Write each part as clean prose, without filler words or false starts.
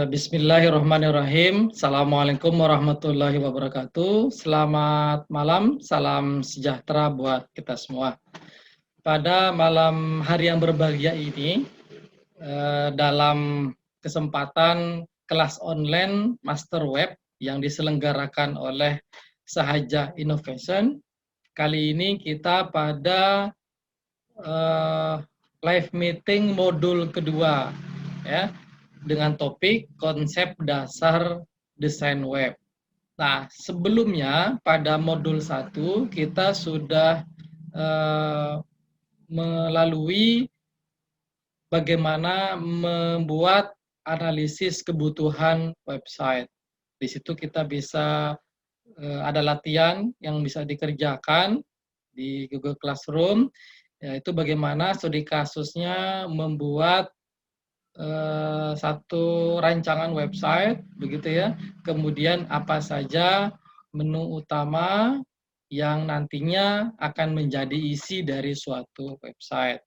Bismillahirrahmanirrahim. Assalamualaikum warahmatullahi wabarakatuh. Selamat malam, salam sejahtera buat kita semua. Pada malam hari yang berbahagia ini, dalam kesempatan kelas online Master Web yang diselenggarakan oleh Sahaja Innovation, kali ini kita pada live meeting modul kedua, ya, dengan topik konsep dasar desain web. Nah, sebelumnya pada modul 1 kita sudah melalui bagaimana membuat analisis kebutuhan website. Di situ kita bisa ada latihan yang bisa dikerjakan di Google Classroom, yaitu bagaimana studi kasusnya membuat satu rancangan website, begitu ya. Kemudian apa saja menu utama yang nantinya akan menjadi isi dari suatu website.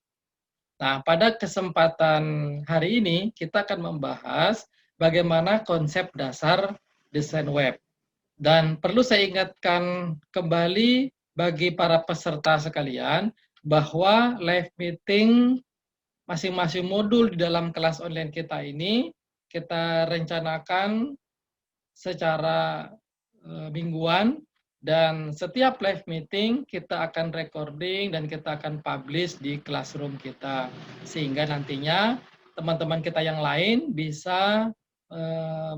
Nah, pada kesempatan hari ini kita akan membahas bagaimana konsep dasar desain web. Dan perlu saya ingatkan kembali bagi para peserta sekalian bahwa live meeting masing-masing modul di dalam kelas online kita ini kita rencanakan secara mingguan, dan setiap live meeting kita akan recording dan kita akan publish di Classroom kita, sehingga nantinya teman-teman kita yang lain bisa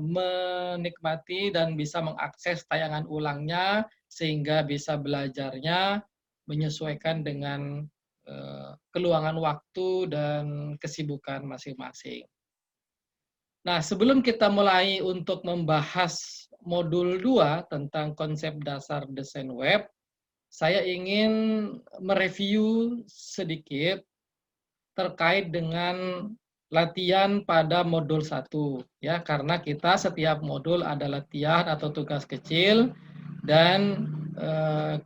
menikmati dan bisa mengakses tayangan ulangnya, sehingga bisa belajarnya menyesuaikan dengan keluangan waktu dan kesibukan masing-masing. Nah, sebelum kita mulai untuk membahas modul 2 tentang konsep dasar desain web, saya ingin mereview sedikit terkait dengan latihan pada modul 1, ya, karena kita setiap modul ada latihan atau tugas kecil, dan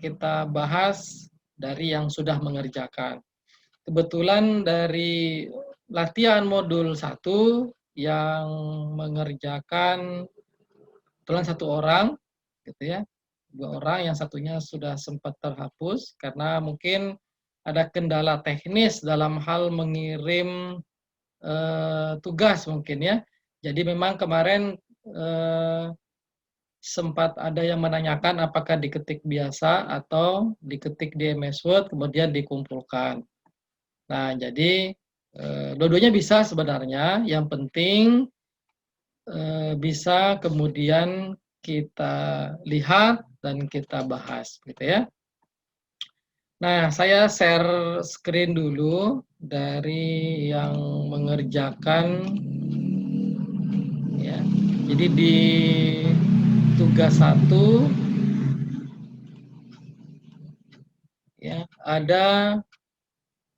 kita bahas dari yang sudah mengerjakan. Kebetulan dari latihan modul 1 yang mengerjakan kebetulan 1 orang, gitu ya. 2 orang, yang satunya sudah sempat terhapus karena mungkin ada kendala teknis dalam hal mengirim tugas mungkin ya. Jadi memang kemarin sempat ada yang menanyakan apakah diketik biasa atau diketik di MS Word kemudian dikumpulkan. Nah, jadi dua-duanya bisa sebenarnya, yang penting bisa kemudian kita lihat dan kita bahas, gitu ya. Nah, saya share screen dulu dari yang mengerjakan, ya. Jadi di tugas 1, ya, ada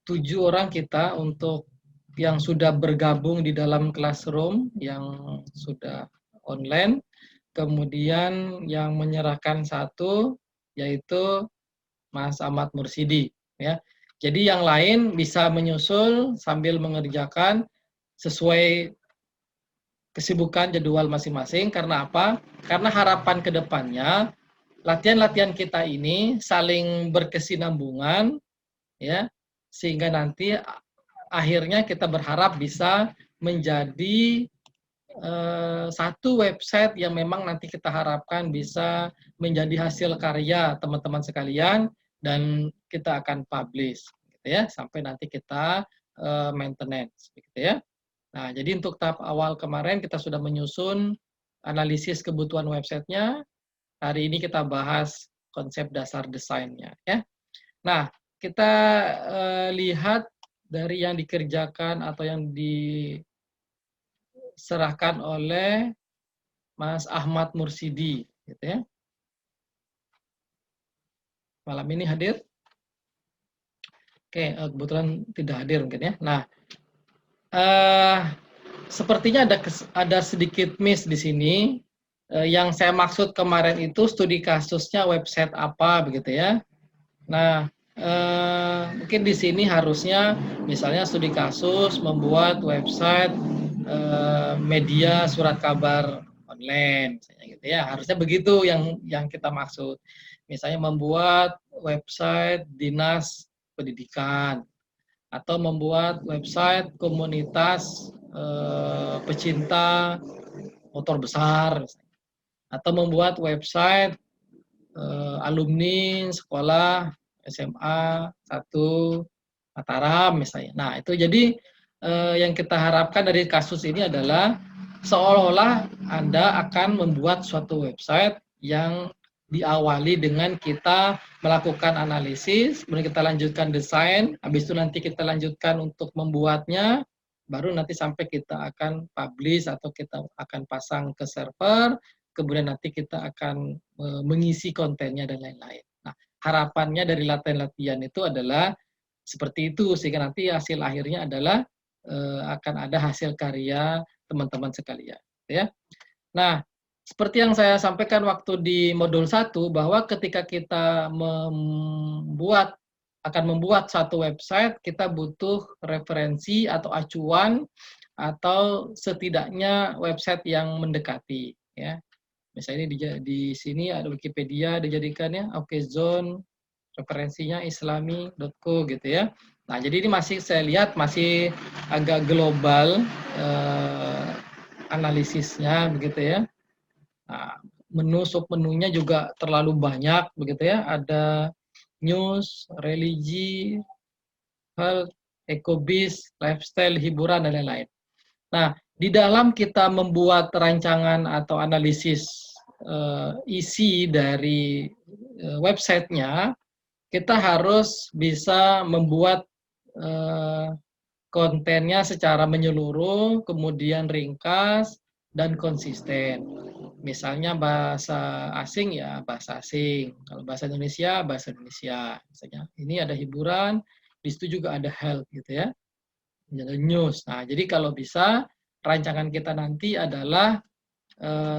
7 orang kita untuk yang sudah bergabung di dalam Classroom yang sudah online. Kemudian yang menyerahkan 1 yaitu Mas Ahmad Mursidi, ya. Jadi yang lain bisa menyusul sambil mengerjakan sesuai kesibukan jadwal masing-masing. Karena apa? Karena harapan ke depannya latihan-latihan kita ini saling berkesinambungan, ya, sehingga nanti akhirnya kita berharap bisa menjadi satu website yang memang nanti kita harapkan bisa menjadi hasil karya teman-teman sekalian, dan kita akan publish, gitu ya, sampai nanti kita maintenance, gitu ya. Nah, jadi untuk tahap awal kemarin kita sudah menyusun analisis kebutuhan websitenya. Hari ini kita bahas konsep dasar desainnya, ya. Nah, kita lihat dari yang dikerjakan atau yang diserahkan oleh Mas Ahmad Mursidi, gitu ya. Malam ini hadir? Oke, kebetulan tidak hadir mungkin ya. Nah, sepertinya ada sedikit miss di sini. Yang saya maksud kemarin itu studi kasusnya website apa, begitu ya. Nah, mungkin di sini harusnya misalnya studi kasus membuat website media surat kabar online, misalnya gitu ya. Harusnya begitu yang kita maksud. Misalnya membuat website dinas pendidikan atau membuat website komunitas pecinta motor besar, atau membuat website alumni sekolah SMA 1 Mataram misalnya. Nah, itu jadi yang kita harapkan dari kasus ini adalah seolah-olah Anda akan membuat suatu website yang diawali dengan kita melakukan analisis, kemudian kita lanjutkan desain, habis itu nanti kita lanjutkan untuk membuatnya, baru nanti sampai kita akan publish atau kita akan pasang ke server, kemudian nanti kita akan mengisi kontennya dan lain-lain. Nah, harapannya dari latihan-latihan itu adalah seperti itu, sehingga nanti hasil akhirnya adalah akan ada hasil karya teman-teman sekalian. Ya. Nah, seperti yang saya sampaikan waktu di modul 1, bahwa ketika kita akan membuat satu website, kita butuh referensi atau acuan atau setidaknya website yang mendekati. Ya. Misalnya di sini ada Wikipedia dijadikannya, Okezone, referensinya islami.co gitu ya. Nah, jadi ini masih saya lihat masih agak global analisisnya begitu ya. Nah, submenunya juga terlalu banyak begitu ya. Ada news, religi, health, ekobis, lifestyle, hiburan dan lain-lain. Nah, di dalam kita membuat rancangan atau analisis isi dari websitenya, kita harus bisa membuat kontennya secara menyeluruh, kemudian ringkas, dan konsisten. Misalnya bahasa asing ya bahasa asing, kalau bahasa Indonesia. Misalnya ini ada hiburan, di situ juga ada health gitu ya, ada news. Nah, jadi kalau bisa rancangan kita nanti adalah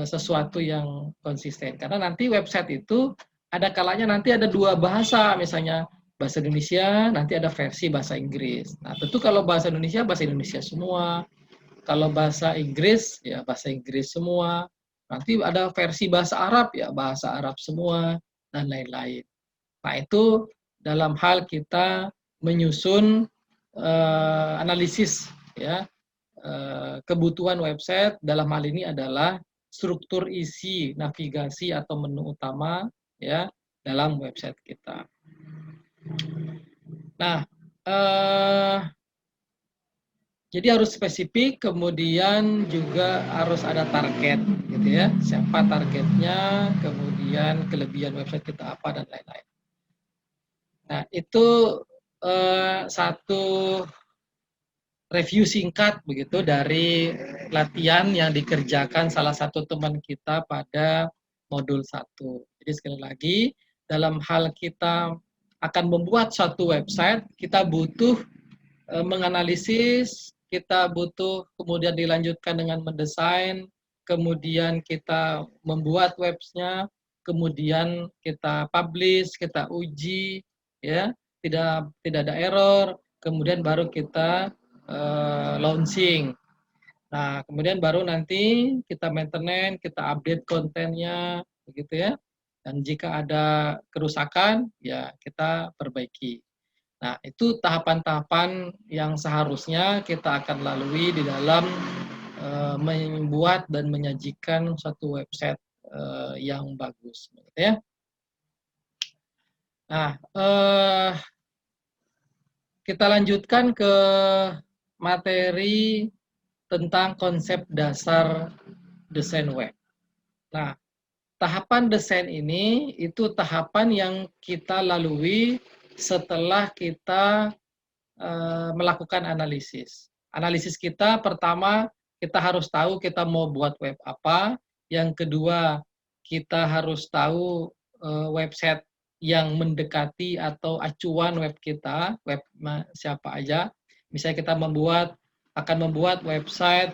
sesuatu yang konsisten. Karena nanti website itu ada kalanya nanti ada dua bahasa, misalnya bahasa Indonesia, nanti ada versi bahasa Inggris. Nah, tentu kalau bahasa Indonesia semua. Kalau bahasa Inggris, ya bahasa Inggris semua. Nanti ada versi bahasa Arab, ya bahasa Arab semua, dan lain-lain. Nah, itu dalam hal kita menyusun analisis ya kebutuhan website, dalam hal ini adalah struktur isi navigasi atau menu utama ya dalam website kita. Nah, jadi harus spesifik, kemudian juga harus ada target, gitu ya. Siapa targetnya, kemudian kelebihan website kita apa dan lain-lain. Nah, itu satu review singkat begitu dari latihan yang dikerjakan salah satu teman kita pada modul 1. Jadi sekali lagi, dalam hal kita akan membuat suatu website, kita butuh menganalisis, kita butuh kemudian dilanjutkan dengan mendesain, kemudian kita membuat websnya, kemudian kita publish, kita uji, ya tidak ada error, kemudian baru kita launching. Nah, kemudian baru nanti kita maintenance, kita update kontennya, begitu ya. Dan jika ada kerusakan, ya kita perbaiki. Nah, itu tahapan-tahapan yang seharusnya kita akan lalui di dalam membuat dan menyajikan suatu website yang bagus, gitu ya. Nah, kita lanjutkan ke materi tentang konsep dasar desain web. Nah, tahapan desain ini itu tahapan yang kita lalui setelah kita melakukan analisis. Analisis kita pertama, kita harus tahu kita mau buat web apa. Yang kedua, kita harus tahu website yang mendekati atau acuan web kita, web siapa aja. Misalnya kita akan membuat website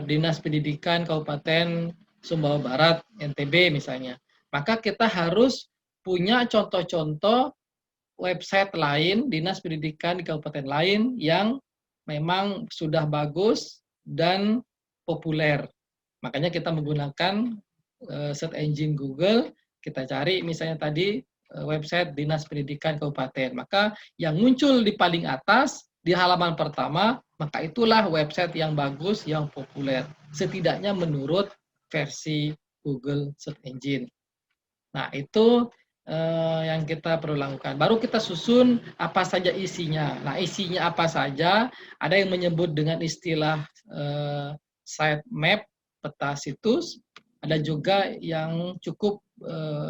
Dinas Pendidikan Kabupaten Sumbawa Barat, NTB misalnya. Maka kita harus punya contoh-contoh website lain, dinas pendidikan di kabupaten lain yang memang sudah bagus dan populer. Makanya kita menggunakan search engine Google, kita cari misalnya tadi website Dinas Pendidikan Kabupaten. Maka yang muncul di paling atas di halaman pertama, maka itulah website yang bagus, yang populer. Setidaknya menurut versi Google Search Engine. Nah, itu yang kita perlu lakukan. Baru kita susun apa saja isinya. Nah, isinya apa saja, ada yang menyebut dengan istilah sitemap, peta situs, ada juga yang cukup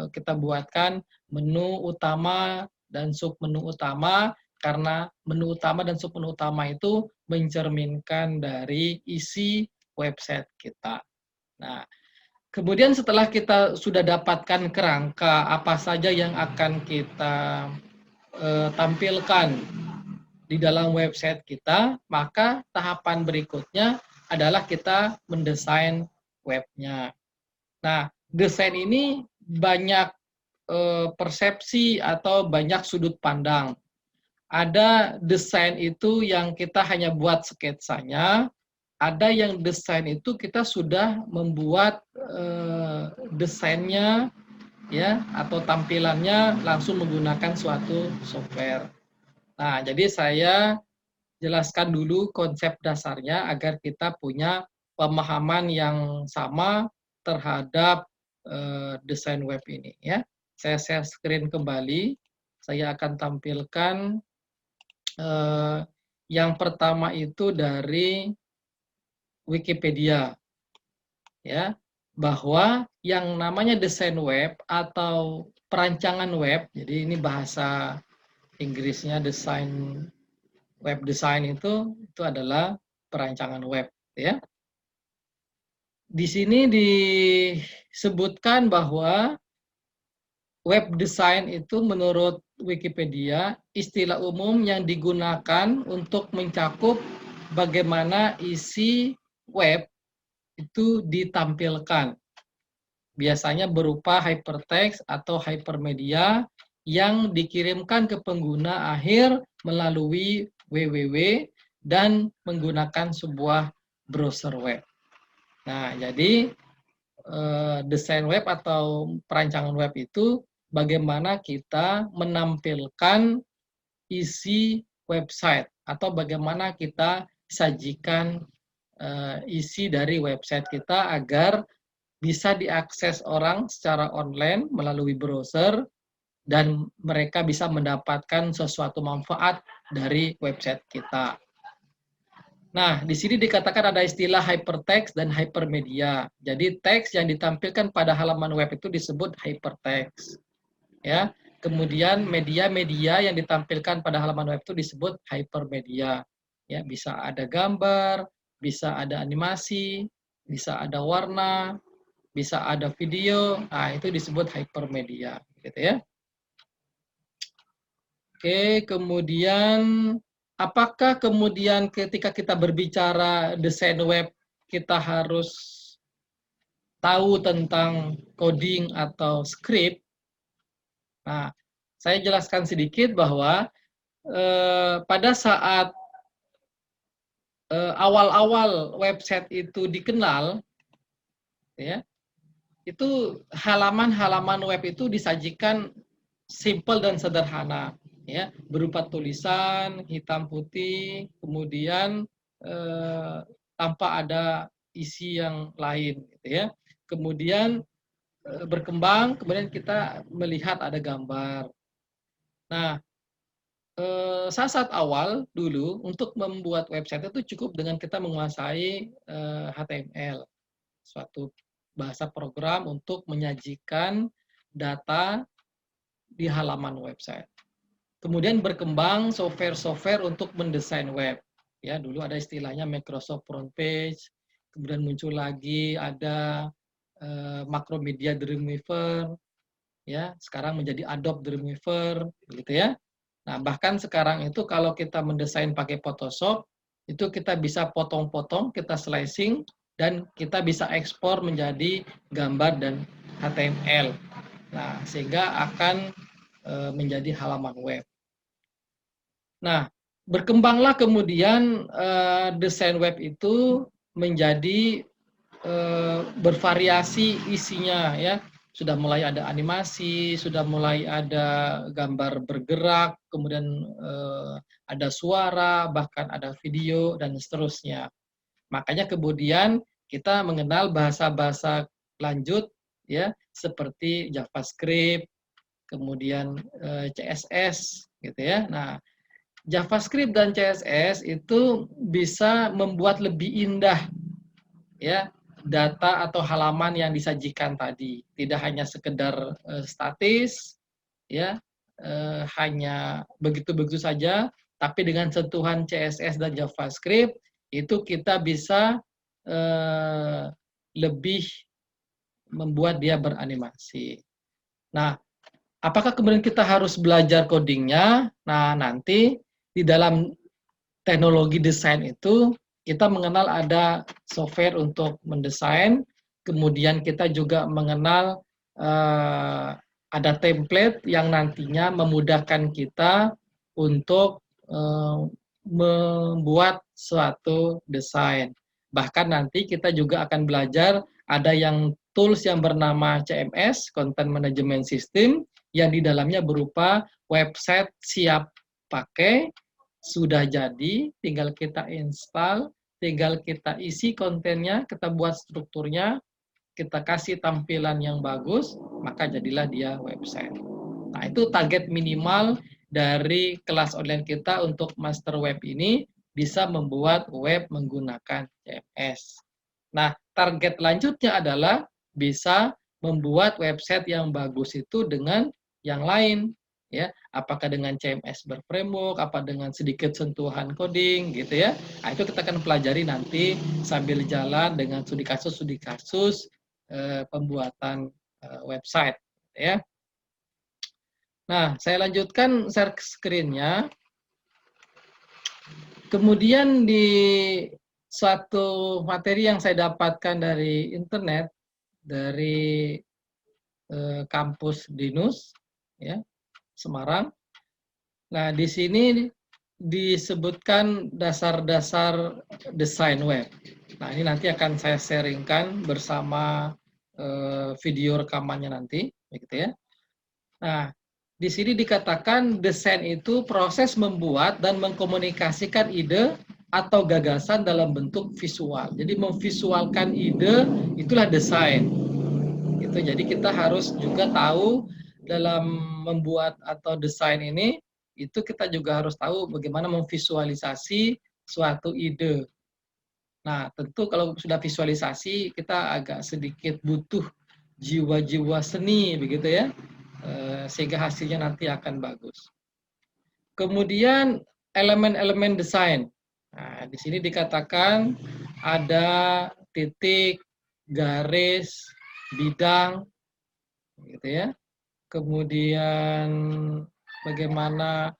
kita buatkan menu utama dan sub menu utama, karena menu utama dan sub menu utama itu mencerminkan dari isi website kita. Nah, kemudian setelah kita sudah dapatkan kerangka apa saja yang akan kita tampilkan di dalam website kita, maka tahapan berikutnya adalah kita mendesain webnya. Nah, desain ini banyak persepsi atau banyak sudut pandang. Ada desain itu yang kita hanya buat sketsanya, ada yang desain itu kita sudah membuat desainnya ya atau tampilannya langsung menggunakan suatu software. Nah, jadi saya jelaskan dulu konsep dasarnya agar kita punya pemahaman yang sama terhadap desain web ini ya. Saya share screen kembali. Saya akan tampilkan yang pertama itu dari Wikipedia ya, bahwa yang namanya desain web atau perancangan web, jadi ini bahasa Inggrisnya web design itu adalah perancangan web ya. Di sini disebutkan bahwa web design itu menurut Wikipedia istilah umum yang digunakan untuk mencakup bagaimana isi web itu ditampilkan. Biasanya berupa hypertext atau hypermedia yang dikirimkan ke pengguna akhir melalui www dan menggunakan sebuah browser web. Nah, jadi desain web atau perancangan web itu bagaimana kita menampilkan isi website atau bagaimana kita sajikan isi dari website kita agar bisa diakses orang secara online melalui browser dan mereka bisa mendapatkan sesuatu manfaat dari website kita. Nah, di sini dikatakan ada istilah hypertext dan hypermedia. Jadi teks yang ditampilkan pada halaman web itu disebut hypertext. Ya. Kemudian media-media yang ditampilkan pada halaman web itu disebut hypermedia. Ya, bisa ada gambar, bisa ada animasi, bisa ada warna, bisa ada video. Nah, itu disebut hypermedia, gitu ya. Oke, kemudian apakah kemudian ketika kita berbicara desain web kita harus tahu tentang coding atau script? Nah, saya jelaskan sedikit bahwa pada saat awal-awal website itu dikenal, ya, itu halaman-halaman web itu disajikan simple dan sederhana, ya, berupa tulisan hitam putih, kemudian tanpa ada isi yang lain, gitu ya. Kemudian berkembang, kemudian kita melihat ada gambar. Nah, saat-saat awal dulu untuk membuat website itu cukup dengan kita menguasai HTML, suatu bahasa program untuk menyajikan data di halaman website. Kemudian berkembang software-software untuk mendesain web. Ya, dulu ada istilahnya Microsoft Front Page, kemudian muncul lagi ada Macromedia Dreamweaver, ya, sekarang menjadi Adobe Dreamweaver, begitu ya. Nah, bahkan sekarang itu kalau kita mendesain pakai Photoshop, itu kita bisa potong-potong, kita slicing, dan kita bisa ekspor menjadi gambar dan HTML. Nah, sehingga akan menjadi halaman web. Nah, berkembanglah kemudian desain web itu menjadi bervariasi isinya ya. Sudah mulai ada animasi, sudah mulai ada gambar bergerak, kemudian ada suara, bahkan ada video dan seterusnya. Makanya kemudian kita mengenal bahasa-bahasa lanjut ya seperti JavaScript, kemudian CSS gitu ya. Nah, JavaScript dan CSS itu bisa membuat lebih indah ya data atau halaman yang disajikan tadi. Tidak hanya sekedar statis ya, hanya begitu-begitu saja, tapi dengan sentuhan CSS dan JavaScript itu kita bisa lebih membuat dia beranimasi. Nah, apakah kemudian kita harus belajar codingnya? Nah, nanti di dalam teknologi desain itu kita mengenal ada software untuk mendesain, kemudian kita juga mengenal ada template yang nantinya memudahkan kita untuk membuat suatu desain. Bahkan nanti kita juga akan belajar ada yang tools yang bernama CMS, Content Management System, yang di dalamnya berupa website siap pakai, sudah jadi, tinggal kita install, tinggal kita isi kontennya, kita buat strukturnya, kita kasih tampilan yang bagus, maka jadilah dia website. Nah, itu target minimal dari kelas online kita untuk master web ini, bisa membuat web menggunakan CMS. Nah, target lanjutnya adalah bisa membuat website yang bagus itu dengan yang lain, ya. Apakah dengan CMS berframework, apa dengan sedikit sentuhan coding, gitu ya. Nah, itu kita akan pelajari nanti sambil jalan dengan studi kasus pembuatan website, ya. Nah, saya lanjutkan share screen-nya. Kemudian di suatu materi yang saya dapatkan dari internet, dari kampus Dinus, ya, Semarang. Nah, di sini disebutkan dasar-dasar desain web. Nah, ini nanti akan saya sharingkan bersama video rekamannya nanti, gitu ya. Nah, di sini dikatakan desain itu proses membuat dan mengkomunikasikan ide atau gagasan dalam bentuk visual. Jadi memvisualkan ide itulah desain. Gitu. Jadi kita harus juga tahu dalam membuat atau desain ini itu kita juga harus tahu bagaimana memvisualisasi suatu ide. Nah, tentu kalau sudah visualisasi kita agak sedikit butuh jiwa-jiwa seni begitu ya. Sehingga hasilnya nanti akan bagus. Kemudian elemen-elemen desain. Nah, di sini dikatakan ada titik, garis, bidang, gitu ya. Kemudian bagaimana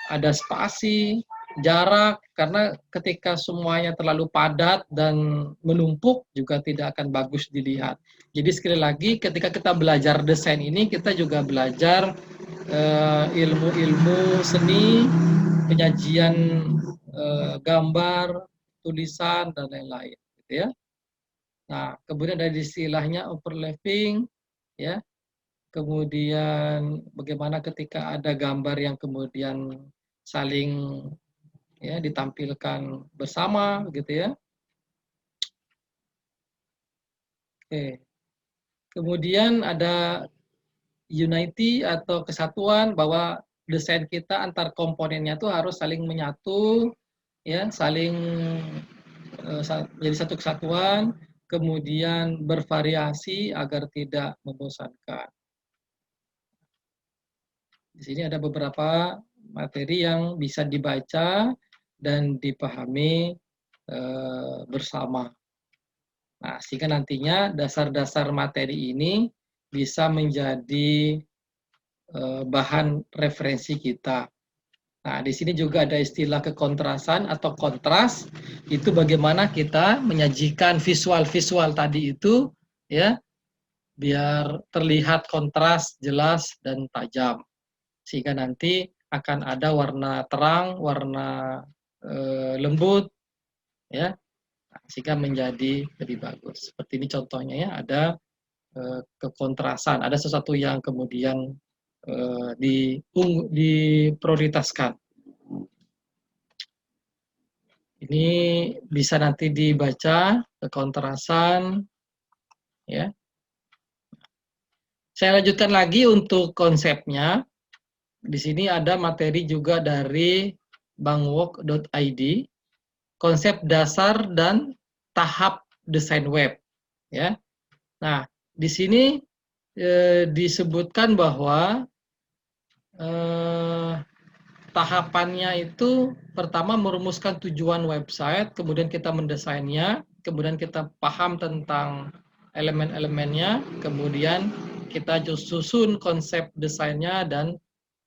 ada spasi, jarak, karena ketika semuanya terlalu padat dan menumpuk juga tidak akan bagus dilihat. Jadi sekali lagi ketika kita belajar desain ini kita juga belajar ilmu-ilmu seni, penyajian gambar, tulisan dan lain-lain, gitu ya. Nah, kemudian ada istilahnya overlapping, ya. Kemudian bagaimana ketika ada gambar yang kemudian saling ya ditampilkan bersama, gitu ya. Oke. Kemudian ada unity atau kesatuan, bahwa desain kita antar komponennya itu harus saling menyatu, ya, saling menjadi satu kesatuan, kemudian bervariasi agar tidak membosankan. Di sini ada beberapa materi yang bisa dibaca dan dipahami bersama. Nah, sehingga nantinya dasar-dasar materi ini bisa menjadi bahan referensi kita. Nah, di sini juga ada istilah kekontrasan atau kontras. Itu bagaimana kita menyajikan visual-visual tadi itu, ya, biar terlihat kontras, jelas, dan tajam. Sehingga nanti akan ada warna terang, warna lembut, ya. sehingga menjadi lebih bagus. Seperti ini contohnya ya, ada kekontrasan, ada sesuatu yang kemudian diprioritaskan. Ini bisa nanti dibaca kekontrasan, ya. Saya lanjutkan lagi untuk konsepnya. Di sini ada materi juga dari bangwok.id, konsep dasar dan tahap desain web, ya. Nah, di sini disebutkan bahwa tahapannya itu pertama merumuskan tujuan website, kemudian kita mendesainnya, kemudian kita paham tentang elemen-elemennya, kemudian kita susun konsep desainnya dan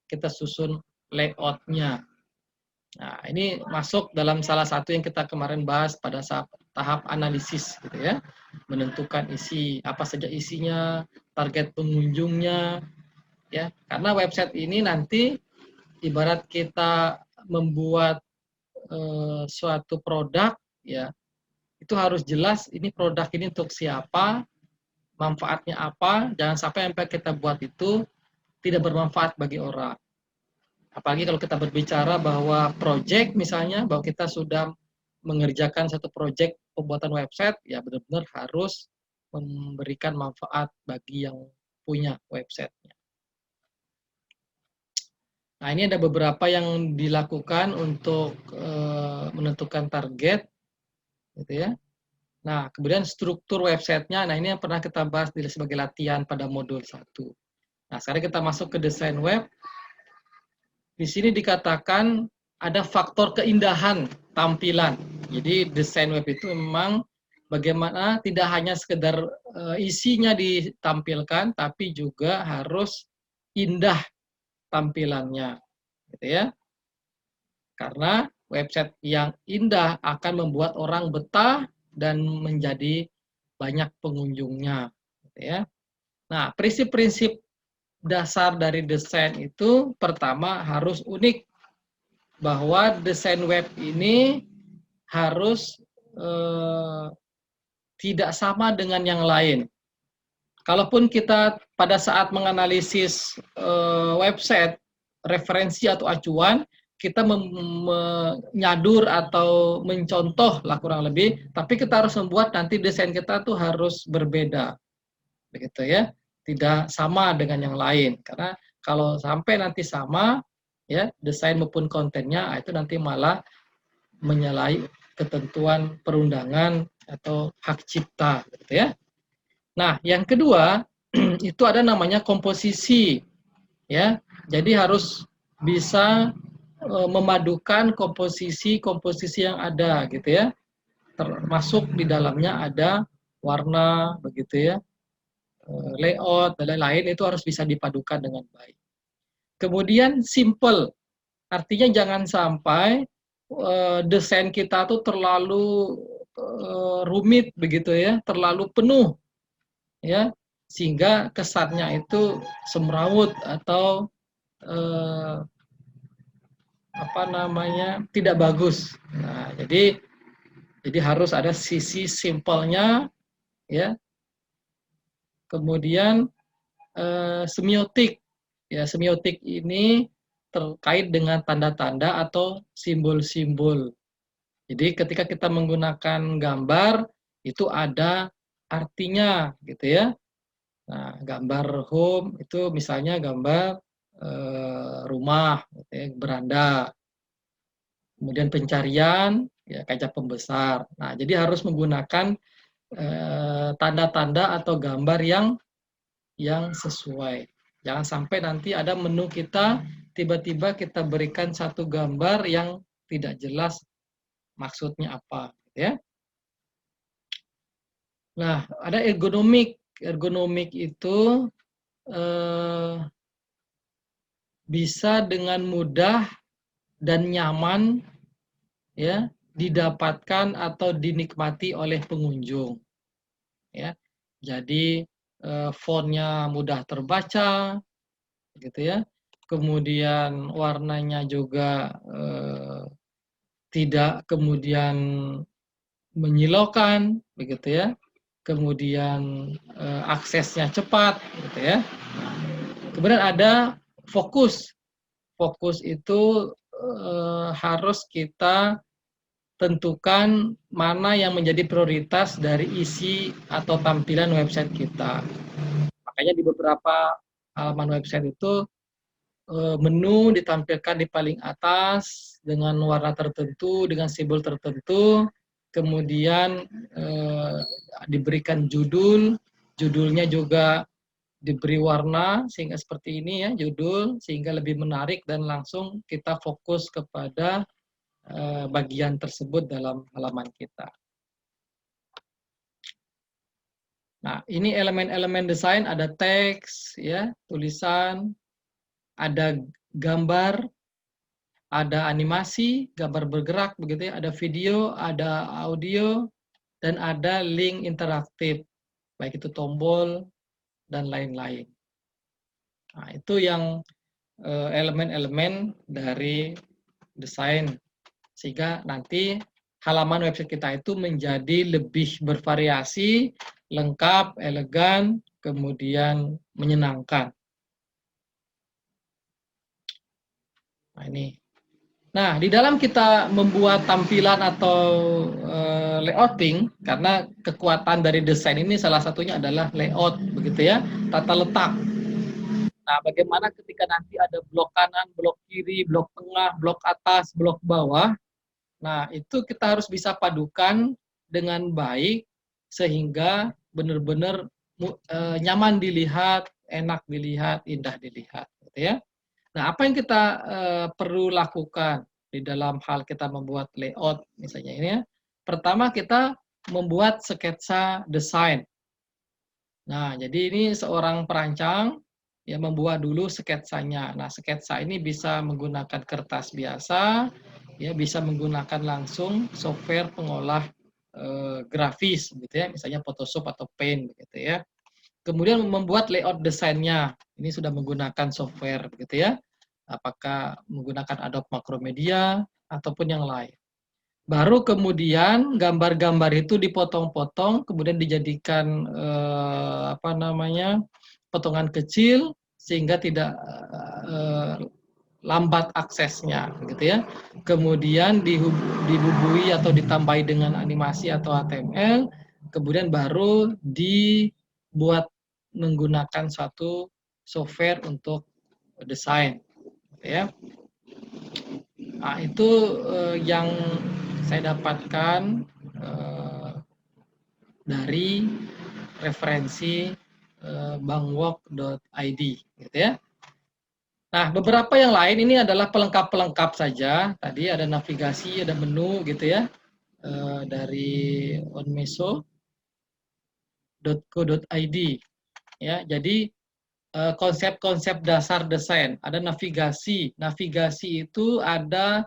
kita susun layoutnya. Nah, ini masuk dalam salah satu yang kita kemarin bahas pada saat tahap analisis, gitu ya, menentukan isi apa saja isinya, target pengunjungnya, ya, karena website ini nanti ibarat kita membuat suatu produk, ya, itu harus jelas ini produk ini untuk siapa, manfaatnya apa, jangan sampai yang kita buat itu tidak bermanfaat bagi orang. Apalagi kalau kita berbicara bahwa project misalnya, bahwa kita sudah mengerjakan satu project pembuatan website, ya benar-benar harus memberikan manfaat bagi yang punya websitenya. Nah, ini ada beberapa yang dilakukan untuk menentukan target, gitu ya. Nah, kemudian struktur websitenya, nah ini yang pernah kita bahas sebagai latihan pada modul 1. Nah, sekarang kita masuk ke desain web. Di sini dikatakan ada faktor keindahan tampilan. Jadi desain web itu memang bagaimana tidak hanya sekedar isinya ditampilkan, tapi juga harus indah tampilannya, gitu ya. Karena website yang indah akan membuat orang betah dan menjadi banyak pengunjungnya, gitu ya. Nah, prinsip-prinsip dasar dari desain itu pertama harus unik, bahwa desain web ini harus tidak sama dengan yang lain. Kalaupun kita pada saat menganalisis website, referensi atau acuan, kita menyadur atau mencontoh lah kurang lebih, tapi kita harus membuat nanti desain kita tuh harus berbeda, begitu ya, tidak sama dengan yang lain. Karena kalau sampai nanti sama, ya desain maupun kontennya, itu nanti malah menyalahi ketentuan perundangan atau hak cipta, gitu ya. Nah, yang kedua itu ada namanya komposisi, ya. Jadi harus bisa memadukan komposisi-komposisi yang ada, gitu ya. Termasuk di dalamnya ada warna, begitu ya, layout dan lain-lain, itu harus bisa dipadukan dengan baik. Kemudian simple, artinya jangan sampai desain kita tuh terlalu rumit, begitu ya, terlalu penuh, ya, sehingga kesannya itu semrawut atau apa namanya, tidak bagus. Nah, jadi harus ada sisi simpelnya, ya. Kemudian semiotik, ya, semiotik ini terkait dengan tanda-tanda atau simbol-simbol. Jadi ketika kita menggunakan gambar itu ada artinya, gitu ya. Nah, gambar home itu misalnya gambar rumah, gitu ya, beranda. Kemudian pencarian, ya kaca pembesar. Nah, jadi harus menggunakan tanda-tanda atau gambar yang sesuai. Jangan sampai nanti ada menu kita, tiba-tiba kita berikan satu gambar yang tidak jelas maksudnya apa, gitu ya. Nah, ada ergonomik. Ergonomik itu bisa dengan mudah dan nyaman, ya, didapatkan atau dinikmati oleh pengunjung, ya. Jadi fontnya mudah terbaca, gitu ya. Kemudian warnanya juga tidak kemudian menyilaukan, begitu ya. Kemudian aksesnya cepat, gitu ya. Kemudian ada fokus. Fokus itu harus kita tentukan mana yang menjadi prioritas dari isi atau tampilan website kita. Makanya di beberapa halaman website itu menu ditampilkan di paling atas dengan warna tertentu, dengan simbol tertentu, kemudian diberikan judul, judulnya juga diberi warna sehingga seperti ini ya, judul, sehingga lebih menarik dan langsung kita fokus kepada bagian tersebut dalam halaman kita. Nah, ini elemen-elemen desain, ada teks, ya, tulisan, ada gambar, ada animasi, gambar bergerak, begitu ya, ada video, ada audio, dan ada link interaktif, baik itu tombol dan lain-lain. Nah, itu yang elemen-elemen dari desain, sehingga nanti halaman website kita itu menjadi lebih bervariasi, lengkap, elegan, kemudian menyenangkan. Nah, ini. Nah, di dalam kita membuat tampilan atau layouting, karena kekuatan dari desain ini salah satunya adalah layout, begitu ya, tata letak. Nah, bagaimana ketika nanti ada blok kanan, blok kiri, blok tengah, blok atas, blok bawah. Nah, itu kita harus bisa padukan dengan baik sehingga benar-benar nyaman dilihat, enak dilihat, indah dilihat, gitu ya. Nah, apa yang kita perlu lakukan di dalam hal kita membuat layout misalnya ini ya. Pertama kita membuat sketsa desain. Nah, jadi ini seorang perancang yang membuat dulu sketsanya. Nah, sketsa ini bisa menggunakan kertas biasa, ya bisa menggunakan langsung software pengolah grafis gitu ya, misalnya Photoshop atau Paint gitu ya. Kemudian membuat layout desainnya. Ini sudah menggunakan software gitu ya. Apakah menggunakan Adobe Macromedia ataupun yang lain. Baru kemudian gambar-gambar itu dipotong-potong, kemudian dijadikan potongan kecil sehingga tidak lambat aksesnya, gitu ya. Kemudian dibubuhi atau ditambahi dengan animasi atau HTML, kemudian baru dibuat menggunakan suatu software untuk desain, gitu ya. Nah, itu yang saya dapatkan dari referensi bangwalk.id, gitu ya. Nah, beberapa yang lain ini adalah pelengkap-pelengkap saja. Tadi ada navigasi, ada menu, gitu ya, dari onmeso.co.id. Ya, jadi konsep-konsep dasar desain. Ada navigasi. Navigasi itu ada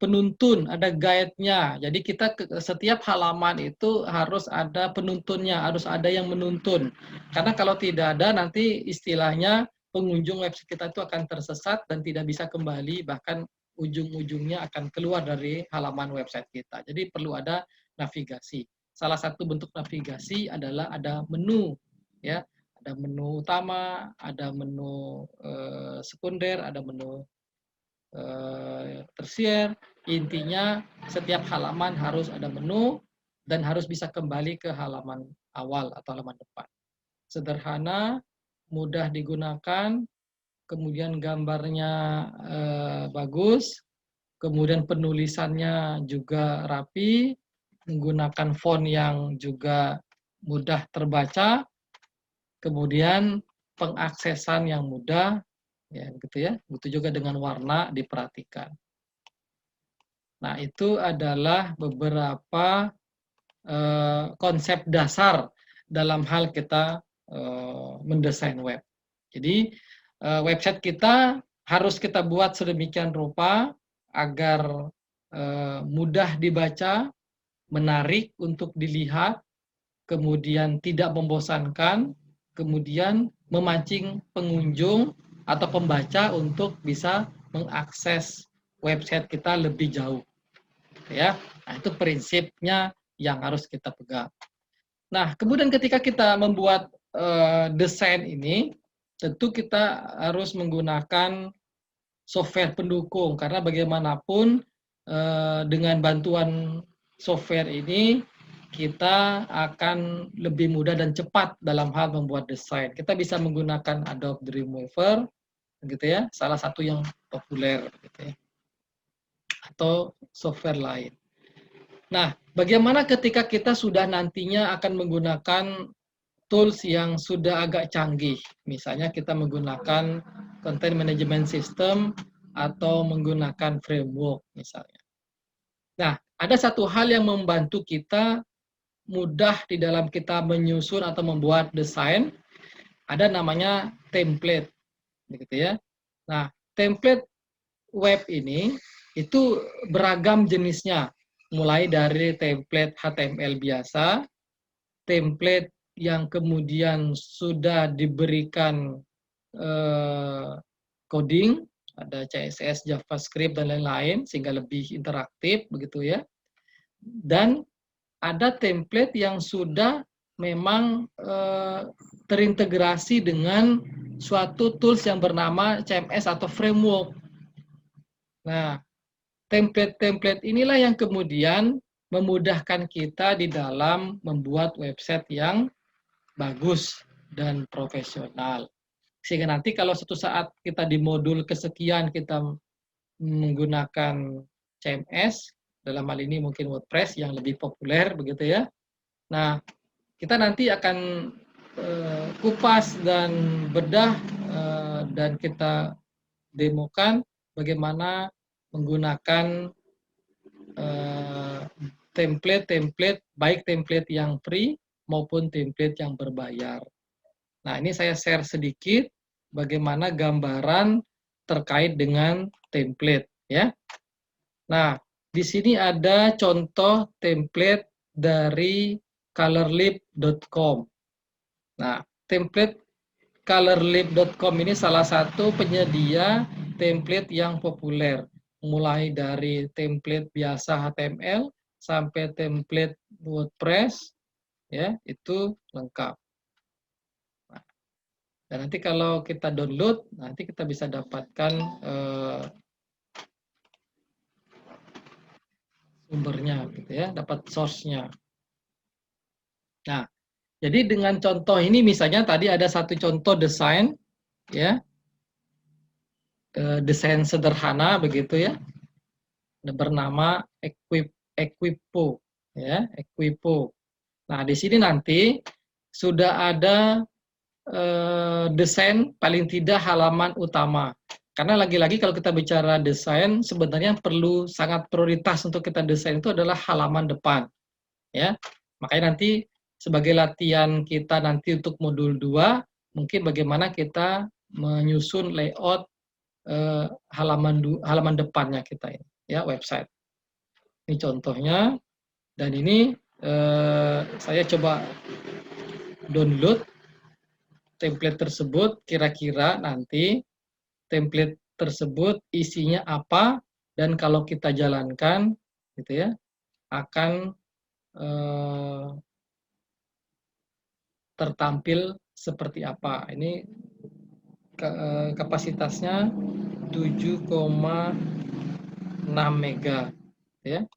penuntun, ada guide-nya. Jadi kita setiap halaman itu harus ada penuntunnya, harus ada yang menuntun. Karena kalau tidak ada nanti istilahnya pengunjung website kita itu akan tersesat dan tidak bisa kembali, bahkan ujung-ujungnya akan keluar dari halaman website kita. Jadi perlu ada navigasi. Salah satu bentuk navigasi adalah ada menu, ya. Ada menu utama, ada menu sekunder, ada menu tersier. Intinya setiap halaman harus ada menu dan harus bisa kembali ke halaman awal atau halaman depan. Sederhana, mudah digunakan, kemudian gambarnya bagus, kemudian penulisannya juga rapi, menggunakan font yang juga mudah terbaca, kemudian pengaksesan yang mudah, ya gitu ya. Begitu juga dengan warna diperhatikan. Nah, itu adalah beberapa konsep dasar dalam hal kita mendesain web. Jadi website kita harus kita buat sedemikian rupa agar mudah dibaca, menarik untuk dilihat, kemudian tidak membosankan, kemudian memancing pengunjung atau pembaca untuk bisa mengakses website kita lebih jauh. Ya, nah, itu prinsipnya yang harus kita pegang. Nah, kemudian ketika kita membuat desain ini, tentu kita harus menggunakan software pendukung, karena bagaimanapun dengan bantuan software ini kita akan lebih mudah dan cepat dalam hal membuat desain. Kita bisa menggunakan Adobe Dreamweaver, gitu ya, salah satu yang populer, gitu ya, atau software lain. Nah, bagaimana ketika kita sudah nantinya akan menggunakan tools yang sudah agak canggih? Misalnya kita menggunakan content management system atau menggunakan framework misalnya. Nah, ada satu hal yang membantu kita mudah di dalam kita menyusun atau membuat desain, ada namanya template, begitu ya. Nah, template web ini itu beragam jenisnya, mulai dari template HTML biasa, template yang kemudian sudah diberikan coding, ada CSS, JavaScript, dan lain-lain, sehingga lebih interaktif, begitu ya. Dan ada template yang sudah memang terintegrasi dengan suatu tools yang bernama CMS atau framework. Nah, template-template inilah yang kemudian memudahkan kita di dalam membuat website yang bagus dan profesional. Sehingga nanti kalau suatu saat kita di modul kesekian kita menggunakan CMS, dalam hal ini mungkin WordPress yang lebih populer begitu ya. Nah, kita nanti akan kupas dan bedah dan kita demokan bagaimana menggunakan template-template, baik template yang free maupun template yang berbayar. Nah, ini saya share sedikit bagaimana gambaran terkait dengan template ya. Nah, di sini ada contoh template dari colorlib.com. Nah, template colorlib.com ini salah satu penyedia template yang populer, mulai dari template biasa HTML sampai template WordPress, ya itu lengkap. Nah, dan nanti kalau kita download, nanti kita bisa dapatkan sumbernya, gitu ya, dapat source-nya. Nah, jadi dengan contoh ini misalnya tadi ada satu contoh desain, ya, desain sederhana begitu ya, bernama Equipo, ya, Equipo. Nah, di sini nanti sudah ada desain paling tidak halaman utama. Karena lagi-lagi kalau kita bicara desain, sebenarnya perlu sangat prioritas untuk kita desain itu adalah halaman depan, ya. Makanya nanti sebagai latihan kita nanti untuk modul 2, mungkin bagaimana kita menyusun layout halaman depannya kita ini, ya, website. Ini contohnya, dan ini saya coba download template tersebut, kira-kira nanti template tersebut isinya apa, dan kalau kita jalankan, gitu ya, akan tertampil seperti apa. Ini kapasitasnya 7,6 mega, ya.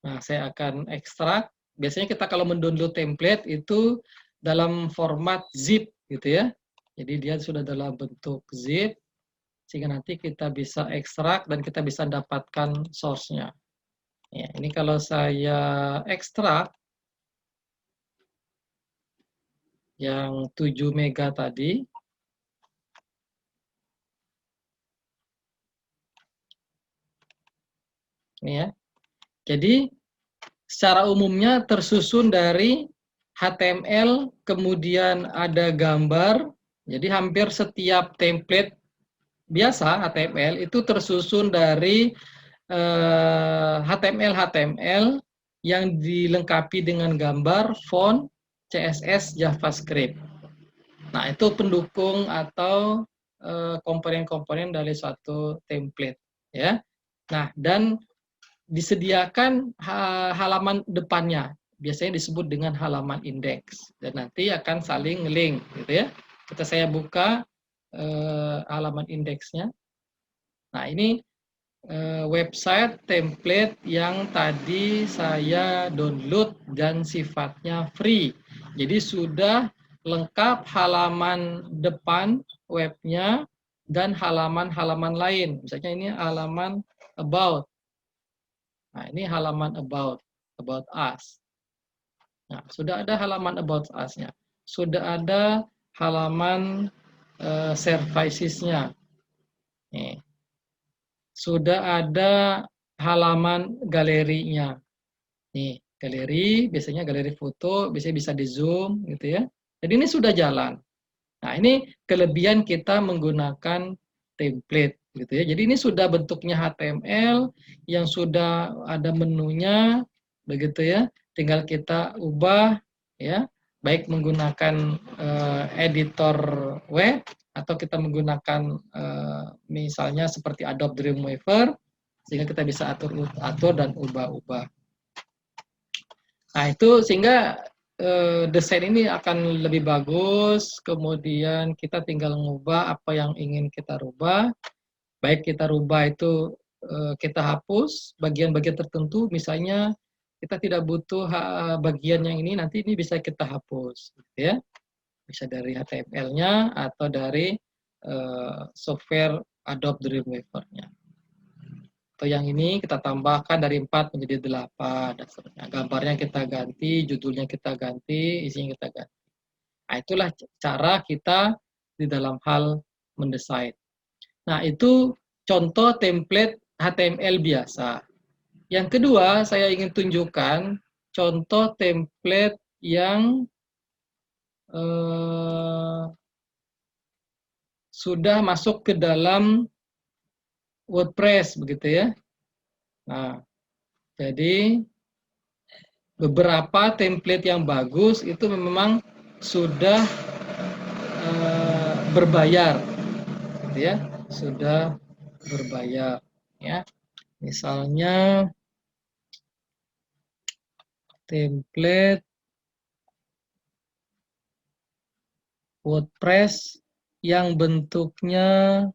Nah, saya akan ekstrak. Biasanya kita kalau mendownload template itu dalam format zip, gitu ya. Jadi dia sudah dalam bentuk zip, sehingga nanti kita bisa ekstrak dan kita bisa dapatkan source-nya. Ya, ini kalau saya ekstrak yang 7 mega tadi, ini ya. Jadi secara umumnya tersusun dari HTML, kemudian ada gambar. Jadi hampir setiap template biasa HTML itu tersusun dari HTML yang dilengkapi dengan gambar, font, CSS, JavaScript. Nah, itu pendukung atau komponen-komponen dari suatu template, ya. Nah, dan disediakan halaman depannya. Biasanya disebut dengan halaman indeks. Dan nanti akan saling link, gitu ya. Saya buka halaman indeksnya. Nah, ini website template yang tadi saya download dan sifatnya free. Jadi sudah lengkap halaman depan webnya dan halaman-halaman lain. Misalnya ini halaman about. Nah, ini halaman about us. Nah, sudah ada halaman about us-nya. Sudah ada halaman services-nya. Nih. Sudah ada halaman galerinya. Nih, galeri, biasanya galeri foto, biasanya bisa di zoom gitu ya. Jadi ini sudah jalan. Nah, ini kelebihan kita menggunakan template gitu ya. Jadi ini sudah bentuknya HTML yang sudah ada menunya begitu ya. Tinggal kita ubah ya, baik menggunakan editor web atau kita menggunakan misalnya seperti Adobe Dreamweaver sehingga kita bisa atur dan ubah-ubah. Nah, itu sehingga desain ini akan lebih bagus, kemudian kita tinggal mengubah apa yang ingin kita rubah. Baik kita rubah itu kita hapus bagian-bagian tertentu, misalnya kita tidak butuh bagian yang ini, nanti ini bisa kita hapus, gitu ya. Bisa dari HTML-nya atau dari software Adobe Dreamweaver-nya. Atau yang ini kita tambahkan dari 4 menjadi 8 dan seterusnya. Gambarnya kita ganti, judulnya kita ganti, isinya kita ganti. Nah, itulah cara kita di dalam hal mendesain. Nah, itu contoh template HTML biasa. Yang kedua, saya ingin tunjukkan contoh template yang sudah masuk ke dalam WordPress, begitu ya. Nah, jadi beberapa template yang bagus itu memang sudah berbayar, gitu ya, sudah berbayar, ya. Misalnya template WordPress yang bentuknya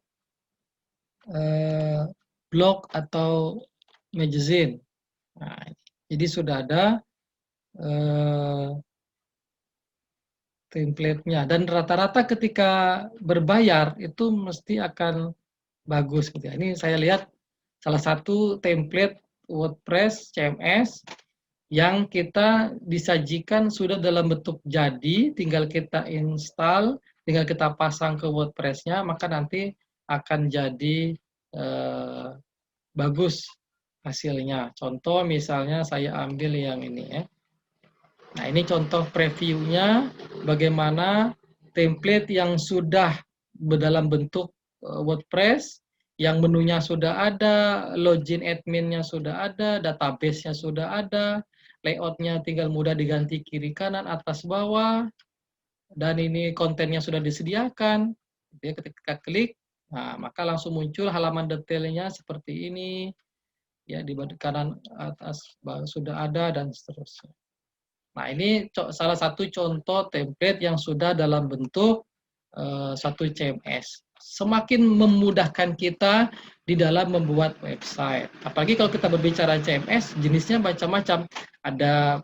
blog atau magazine. Nah, jadi sudah ada template-nya dan rata-rata ketika berbayar itu mesti akan bagus gitu ya. Ini saya lihat salah satu template WordPress CMS yang kita disajikan sudah dalam bentuk jadi, tinggal kita install, tinggal kita pasang ke WordPress-nya, maka nanti akan jadi bagus hasilnya. Contoh misalnya saya ambil yang ini ya. Nah, ini contoh previewnya bagaimana template yang sudah dalam bentuk WordPress, yang menunya sudah ada, login adminnya sudah ada, database-nya sudah ada, layout-nya tinggal mudah diganti kiri kanan atas bawah, dan ini kontennya sudah disediakan. Jadi ketika klik, nah, maka langsung muncul halaman detailnya seperti ini, ya di kanan atas sudah ada dan seterusnya. Nah, ini salah satu contoh template yang sudah dalam bentuk satu CMS. Semakin memudahkan kita di dalam membuat website. Apalagi kalau kita berbicara CMS, jenisnya macam-macam. Ada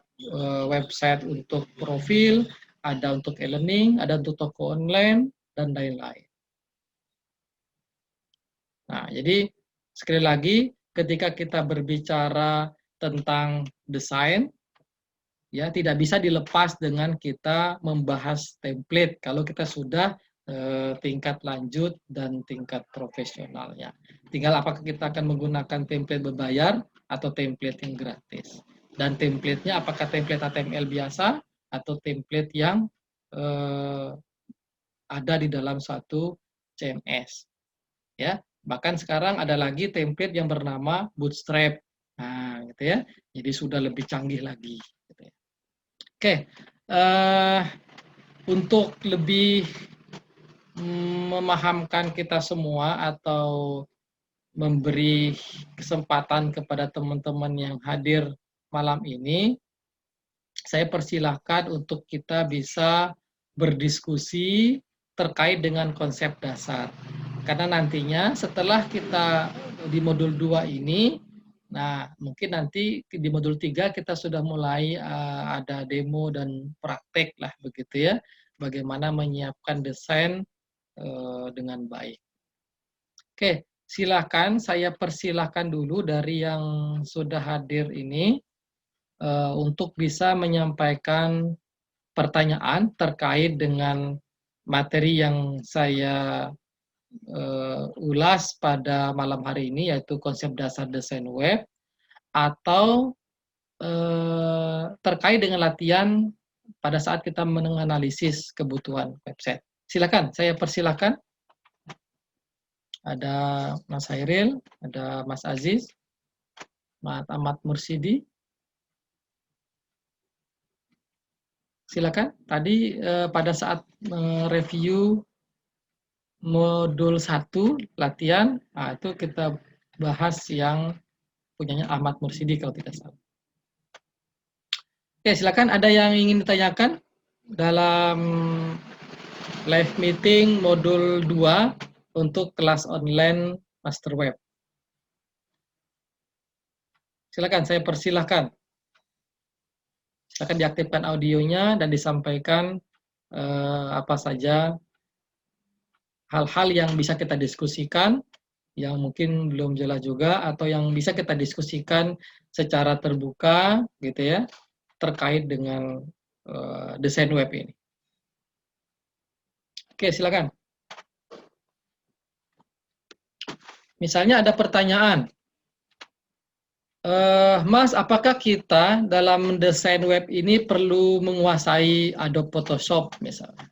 website untuk profil, ada untuk e-learning, ada untuk toko online, dan lain-lain. Nah, jadi sekali lagi, ketika kita berbicara tentang desain, ya tidak bisa dilepas dengan kita membahas template kalau kita sudah tingkat lanjut dan tingkat profesionalnya. Tinggal apakah kita akan menggunakan template berbayar atau template yang gratis. Dan template-nya apakah template HTML biasa atau template yang ada di dalam satu CMS. Ya, bahkan sekarang ada lagi template yang bernama Bootstrap. Nah, gitu ya. Jadi sudah lebih canggih lagi. Gitu ya. Oke, untuk lebih memahamkan kita semua atau memberi kesempatan kepada teman-teman yang hadir malam ini, saya persilahkan untuk kita bisa berdiskusi terkait dengan konsep dasar. Karena nantinya setelah kita di modul 2 ini, nah mungkin nanti di modul 3 kita sudah mulai ada demo dan praktek lah begitu ya, bagaimana menyiapkan desain dengan baik. Oke, silakan saya persilahkan dulu dari yang sudah hadir ini untuk bisa menyampaikan pertanyaan terkait dengan materi yang saya ulas pada malam hari ini, yaitu konsep dasar desain web, atau terkait dengan latihan pada saat kita menganalisis kebutuhan website. Silakan, saya persilakan. Ada Mas Hairil, ada Mas Aziz, Mas Ahmad Mursidi. Silakan. Tadi pada saat review modul 1 latihan, nah itu kita bahas yang punyanya Ahmad Mursidi kalau tidak salah. Oke, silakan, ada yang ingin ditanyakan dalam live meeting modul 2 untuk kelas online Master Web. Silakan, saya persilahkan. Silakan diaktifkan audionya dan disampaikan apa saja hal-hal yang bisa kita diskusikan, yang mungkin belum jelas juga, atau yang bisa kita diskusikan secara terbuka gitu ya, terkait dengan desain web ini. Oke, silakan. Misalnya ada pertanyaan, Mas, apakah kita dalam mendesain web ini perlu menguasai Adobe Photoshop misalnya?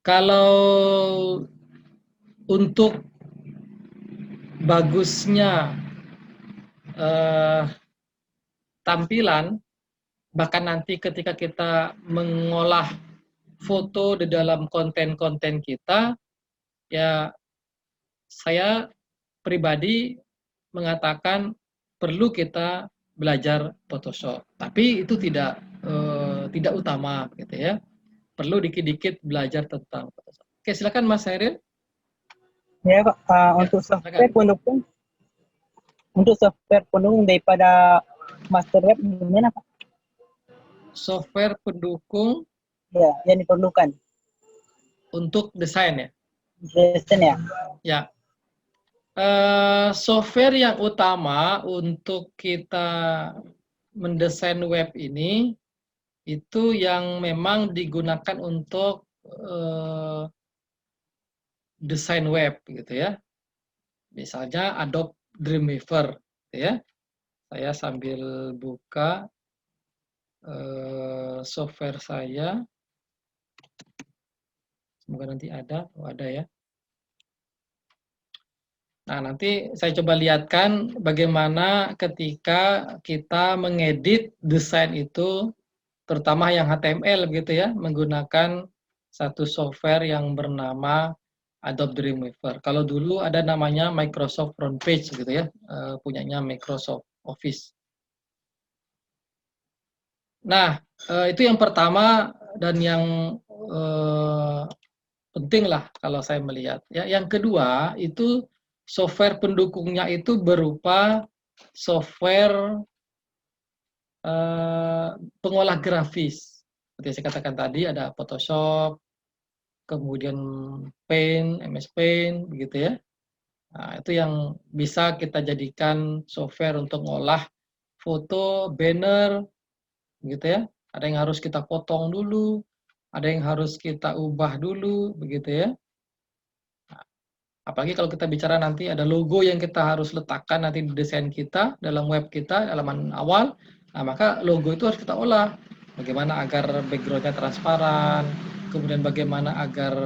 Kalau untuk bagusnya tampilan, bahkan nanti ketika kita mengolah foto di dalam konten-konten kita, ya saya pribadi mengatakan perlu kita belajar Photoshop. Tapi itu tidak utama gitu ya. Perlu dikit-dikit belajar tentang Photoshop. Oke, silakan Mas Hairil. Ya, Pak, untuk software pendukung daripada Master Web gimana, Pak? Software pendukung Ya, yang diperlukan untuk desain ya. desain ya. Ya. Software yang utama untuk kita mendesain web ini itu yang memang digunakan untuk desain web gitu ya. Misalnya Adobe Dreamweaver gitu ya. Saya sambil buka software saya. Semoga nanti ada, ada ya. Nah, nanti saya coba lihatkan bagaimana ketika kita mengedit desain itu, terutama yang HTML gitu ya, menggunakan satu software yang bernama Adobe Dreamweaver. Kalau dulu ada namanya Microsoft Frontpage gitu ya, punyanya Microsoft Office. Nah, itu yang pertama dan yang penting lah kalau saya melihat. Ya, yang kedua itu software pendukungnya itu berupa software pengolah grafis. Seperti saya katakan tadi ada Photoshop, kemudian Paint, MS Paint, begitu ya. Nah, itu yang bisa kita jadikan software untuk mengolah foto, banner, gitu ya. Ada yang harus kita potong dulu, ada yang harus kita ubah dulu, begitu ya. Apalagi kalau kita bicara nanti ada logo yang kita harus letakkan nanti di desain kita, dalam web kita, halaman awal, nah maka logo itu harus kita olah. Bagaimana agar background-nya transparan, kemudian bagaimana agar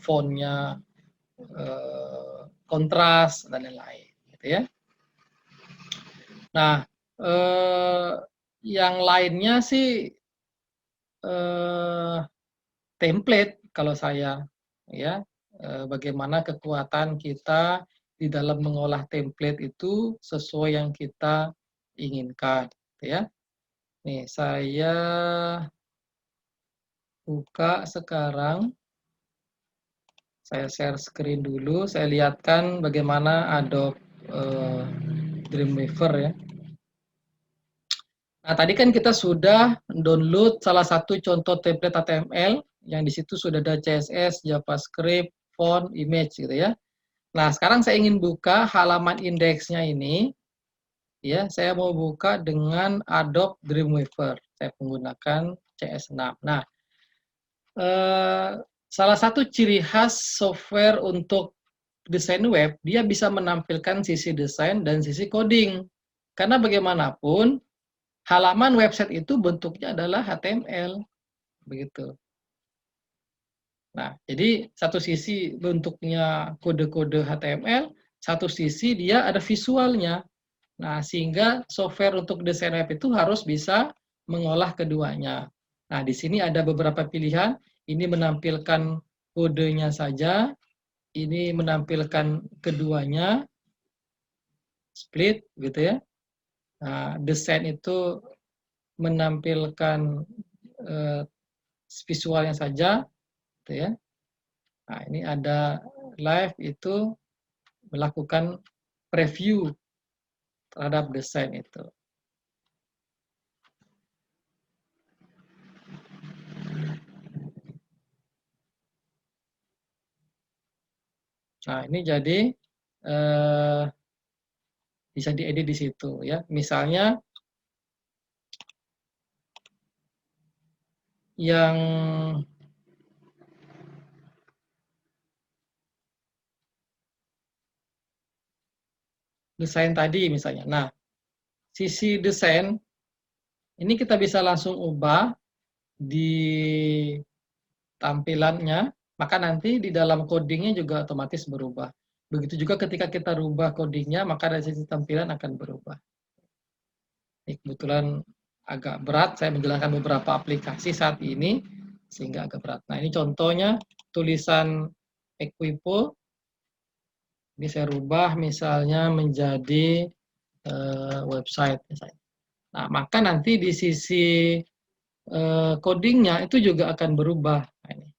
font-nya kontras, dan lain-lain. Gitu ya. Nah, yang lainnya sih template kalau saya, ya. bagaimana kekuatan kita di dalam mengolah template itu sesuai yang kita inginkan, ya. Nih, saya buka sekarang. Saya share screen dulu, saya lihatkan bagaimana Adobe Dreamweaver ya. Nah, tadi kan kita sudah download salah satu contoh template HTML yang di situ sudah ada CSS, JavaScript, font, image gitu ya. Nah, sekarang saya ingin buka halaman indeksnya ini. Ya, saya mau buka dengan Adobe Dreamweaver. Saya menggunakan CS6. Nah, salah satu ciri khas software untuk desain web, dia bisa menampilkan sisi desain dan sisi coding. Karena bagaimanapun, halaman website itu bentuknya adalah HTML. Begitu. Nah, jadi satu sisi bentuknya kode-kode HTML, satu sisi dia ada visualnya. Nah, sehingga software untuk desain web itu harus bisa mengolah keduanya. Nah, di sini ada beberapa pilihan. Ini menampilkan kodenya saja, ini menampilkan keduanya, split gitu ya. Nah, desain itu menampilkan visualnya saja, gitu ya. Nah, ini ada live itu melakukan preview terhadap desain itu. Nah, ini jadi bisa diedit di situ ya. Misalnya yang desain tadi misalnya. Nah, sisi desain ini kita bisa langsung ubah di tampilannya, maka nanti di dalam codingnya juga otomatis berubah. Begitu juga ketika kita rubah codingnya, maka dari sisi tampilan akan berubah. Ini kebetulan agak berat, saya menjalankan beberapa aplikasi saat ini, sehingga agak berat. Nah, ini contohnya tulisan Equipo. Ini saya rubah misalnya menjadi website. Misalnya. Nah, maka nanti di sisi codingnya itu juga akan berubah. Nah, ini.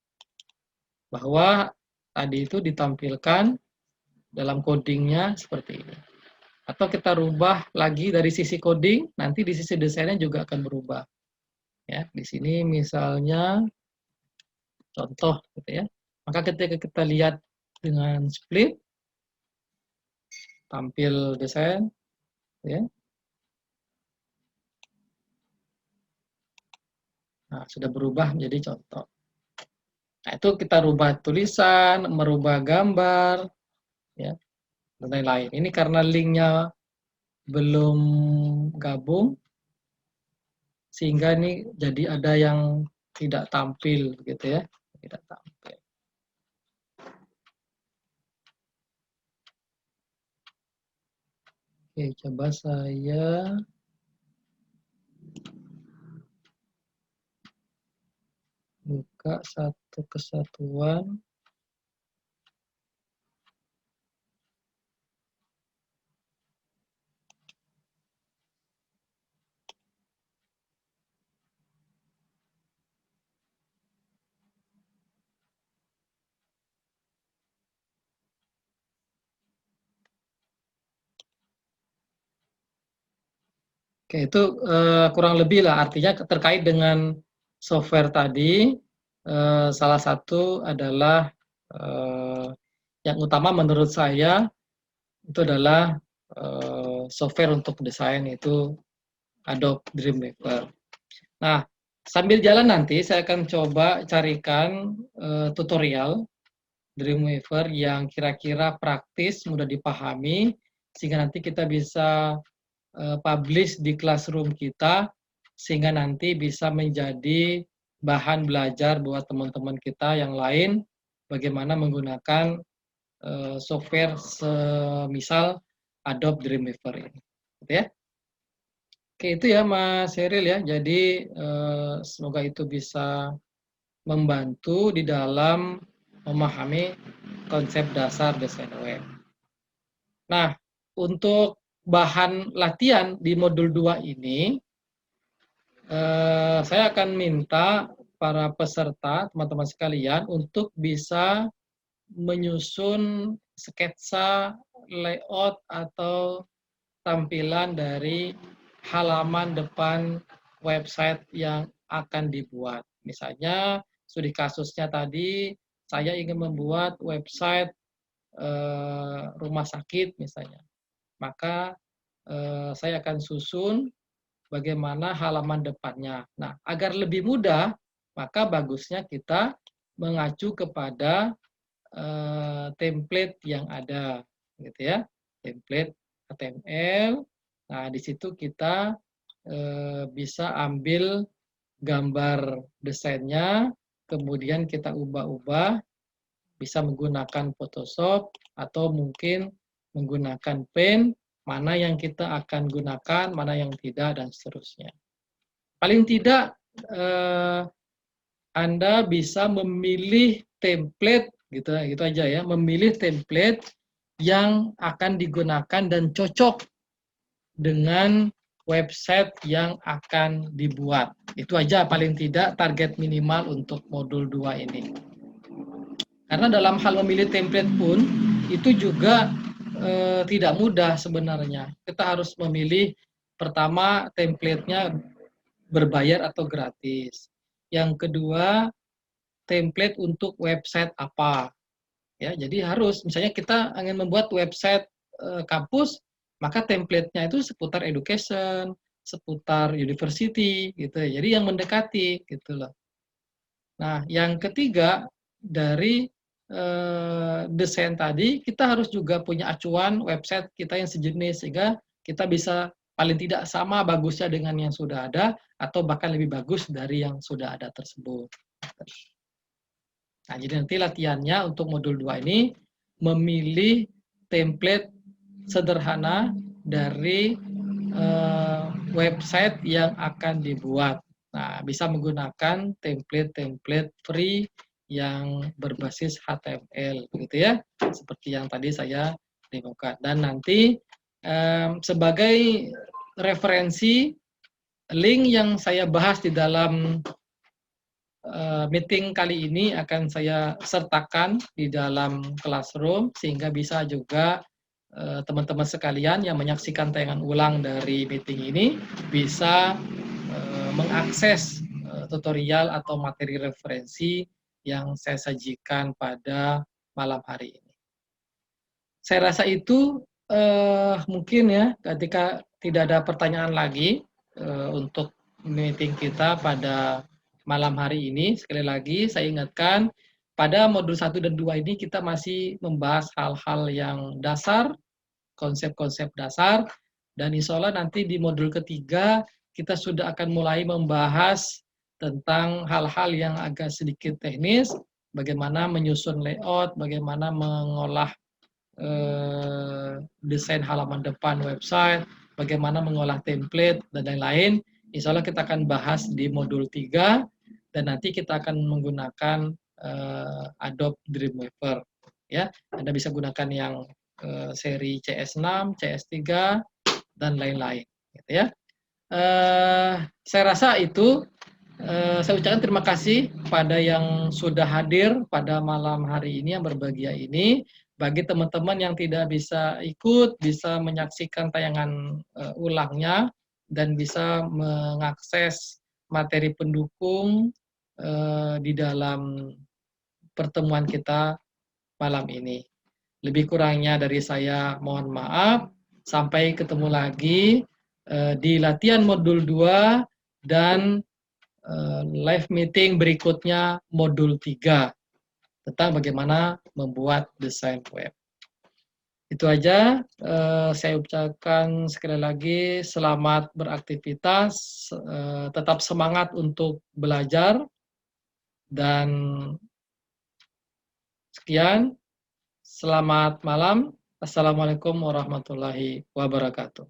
Bahwa tadi itu ditampilkan dalam codingnya seperti ini. Atau kita rubah lagi dari sisi coding, nanti di sisi desainnya juga akan berubah. Ya, di sini misalnya contoh gitu ya. Maka ketika kita lihat dengan split, tampil desain, ya. Nah, sudah berubah menjadi contoh. Nah, itu kita rubah tulisan, merubah gambar, ya, dan lain-lain. Ini karena linknya belum gabung, sehingga ini jadi ada yang tidak tampil, gitu ya, tidak tampil. Oke, coba saya buka satu kesatuan. Oke, itu kurang lebih lah, artinya terkait dengan software tadi, salah satu adalah yang utama menurut saya itu adalah software untuk desain itu Adobe Dreamweaver. Nah, sambil jalan nanti saya akan coba carikan tutorial Dreamweaver yang kira-kira praktis, mudah dipahami, sehingga nanti kita bisa publish di classroom kita, sehingga nanti bisa menjadi bahan belajar buat teman-teman kita yang lain, bagaimana menggunakan software semisal Adobe Dreamweaver ini. Gitu ya. Oke, itu ya Mas Heril ya. Jadi semoga itu bisa membantu di dalam memahami konsep dasar desain web. Nah, untuk bahan latihan di modul 2 ini, saya akan minta para peserta, teman-teman sekalian, untuk bisa menyusun sketsa layout atau tampilan dari halaman depan website yang akan dibuat. Misalnya, studi kasusnya tadi, saya ingin membuat website rumah sakit misalnya. Maka saya akan susun bagaimana halaman depannya. Nah, agar lebih mudah, maka bagusnya kita mengacu kepada template yang ada, gitu ya, template HTML. Nah, di situ kita bisa ambil gambar desainnya, kemudian kita ubah-ubah, bisa menggunakan Photoshop atau mungkin menggunakan Paint, mana yang kita akan gunakan, mana yang tidak, dan seterusnya. Paling tidak Anda bisa memilih template gitu aja ya, memilih template yang akan digunakan dan cocok dengan website yang akan dibuat. Itu aja paling tidak target minimal untuk modul 2 ini. Karena dalam hal memilih template pun itu juga tidak mudah sebenarnya. Kita harus memilih pertama template-nya berbayar atau gratis. Yang kedua, template untuk website apa. Ya, jadi harus misalnya kita ingin membuat website kampus, maka template-nya itu seputar education, seputar university gitu ya. Jadi yang mendekati gitu loh. Nah, yang ketiga dari desain tadi, kita harus juga punya acuan website kita yang sejenis sehingga kita bisa paling tidak sama bagusnya dengan yang sudah ada atau bahkan lebih bagus dari yang sudah ada tersebut. Nah, jadi nanti latihannya untuk modul 2 ini memilih template sederhana dari website yang akan dibuat. Nah, bisa menggunakan template-template free yang berbasis HTML, begitu ya, seperti yang tadi saya demokan. Dan nanti sebagai referensi, link yang saya bahas di dalam meeting kali ini akan saya sertakan di dalam classroom sehingga bisa juga teman-teman sekalian yang menyaksikan tayangan ulang dari meeting ini bisa mengakses tutorial atau materi referensi yang saya sajikan pada malam hari ini. Saya rasa itu mungkin ya, ketika tidak ada pertanyaan lagi untuk meeting kita pada malam hari ini. Sekali lagi saya ingatkan, pada modul 1 dan 2 ini kita masih membahas hal-hal yang dasar, konsep-konsep dasar, dan insya Allah nanti di modul ketiga kita sudah akan mulai membahas tentang hal-hal yang agak sedikit teknis, bagaimana menyusun layout, bagaimana mengolah desain halaman depan website, bagaimana mengolah template, dan lain-lain. Insya Allah kita akan bahas di modul 3, dan nanti kita akan menggunakan Adobe Dreamweaver. Ya, Anda bisa gunakan yang seri CS6, CS3, dan lain-lain. Gitu ya. Saya rasa itu. Saya ucapkan terima kasih pada yang sudah hadir pada malam hari ini, yang berbahagia ini. Bagi teman-teman yang tidak bisa ikut, bisa menyaksikan tayangan ulangnya dan bisa mengakses materi pendukung di dalam pertemuan kita malam ini. Lebih kurangnya dari saya mohon maaf. Sampai ketemu lagi di latihan modul 2 dan live meeting berikutnya modul 3 tentang bagaimana membuat desain web. Itu aja, saya ucapkan sekali lagi selamat beraktivitas, tetap semangat untuk belajar, dan sekian, selamat malam. Assalamualaikum warahmatullahi wabarakatuh.